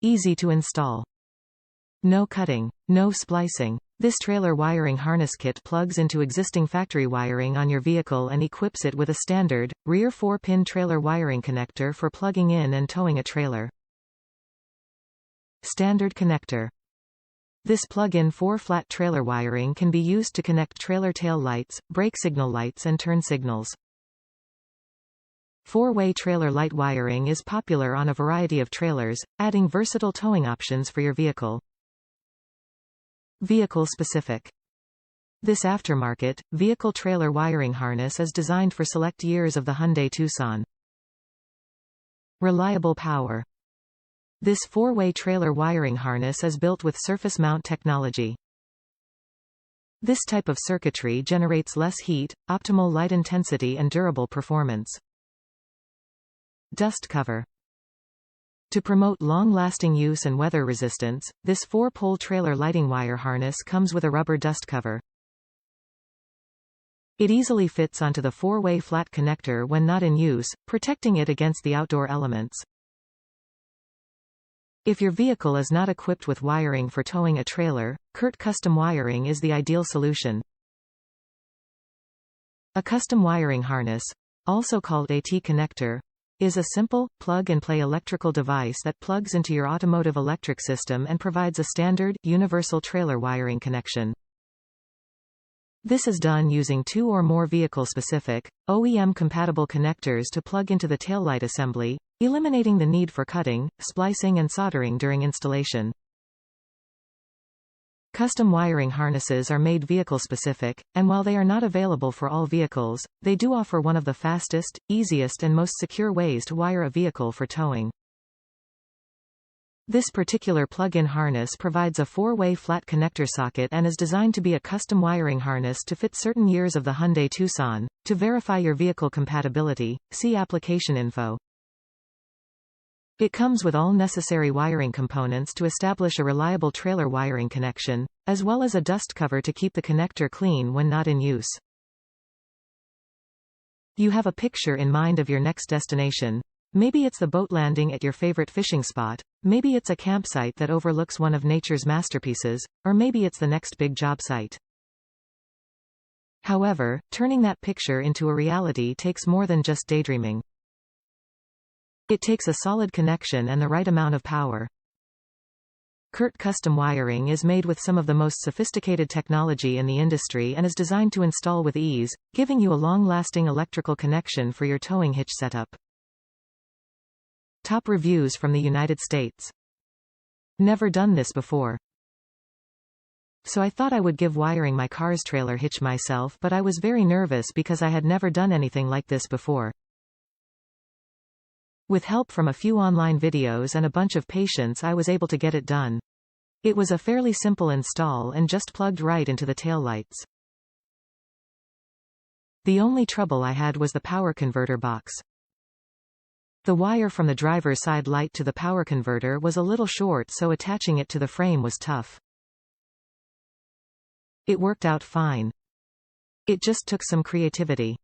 Easy to install. No cutting. No splicing. This trailer wiring harness kit plugs into existing factory wiring on your vehicle and equips it with a standard, rear 4-pin trailer wiring connector for plugging in and towing a trailer. Standard connector. This plug-in 4-flat trailer wiring can be used to connect trailer tail lights, brake signal lights and turn signals. 4-way trailer light wiring is popular on a variety of trailers, adding versatile towing options for your vehicle. Vehicle specific. This aftermarket, vehicle trailer wiring harness is designed for select years of the Hyundai Tucson. Reliable power. This 4-way trailer wiring harness is built with surface mount technology. This type of circuitry generates less heat, optimal light intensity and durable performance. Dust cover. To promote long-lasting use and weather resistance, this 4-pole trailer lighting wire harness comes with a rubber dust cover. It easily fits onto the 4-way flat connector when not in use, protecting it against the outdoor elements. If your vehicle is not equipped with wiring for towing a trailer, CURT custom wiring is the ideal solution. A custom wiring harness, also called a T-connector, is a simple, plug-and-play electrical device that plugs into your automotive electric system and provides a standard, universal trailer wiring connection. This is done using 2 or more vehicle-specific, OEM-compatible connectors to plug into the taillight assembly, eliminating the need for cutting, splicing and soldering during installation. Custom wiring harnesses are made vehicle-specific, and while they are not available for all vehicles, they do offer one of the fastest, easiest and most secure ways to wire a vehicle for towing. This particular plug-in harness provides a 4-way flat connector socket and is designed to be a custom wiring harness to fit certain years of the Hyundai Tucson. To verify your vehicle compatibility, see application info. It comes with all necessary wiring components to establish a reliable trailer wiring connection, as well as a dust cover to keep the connector clean when not in use. You have a picture in mind of your next destination. Maybe it's the boat landing at your favorite fishing spot, maybe it's a campsite that overlooks one of nature's masterpieces, or maybe it's the next big job site. However, turning that picture into a reality takes more than just daydreaming. It takes a solid connection and the right amount of power. CURT custom wiring is made with some of the most sophisticated technology in the industry and is designed to install with ease, giving you a long-lasting electrical connection for your towing hitch setup. Top reviews from the United States. Never done this before. So I thought I would give wiring my car's trailer hitch myself, but I was very nervous because I had never done anything like this before. With help from a few online videos and a bunch of patience, I was able to get it done. It was a fairly simple install and just plugged right into the taillights. The only trouble I had was the power converter box. The wire from the driver's side light to the power converter was a little short, so attaching it to the frame was tough. It worked out fine. It just took some creativity.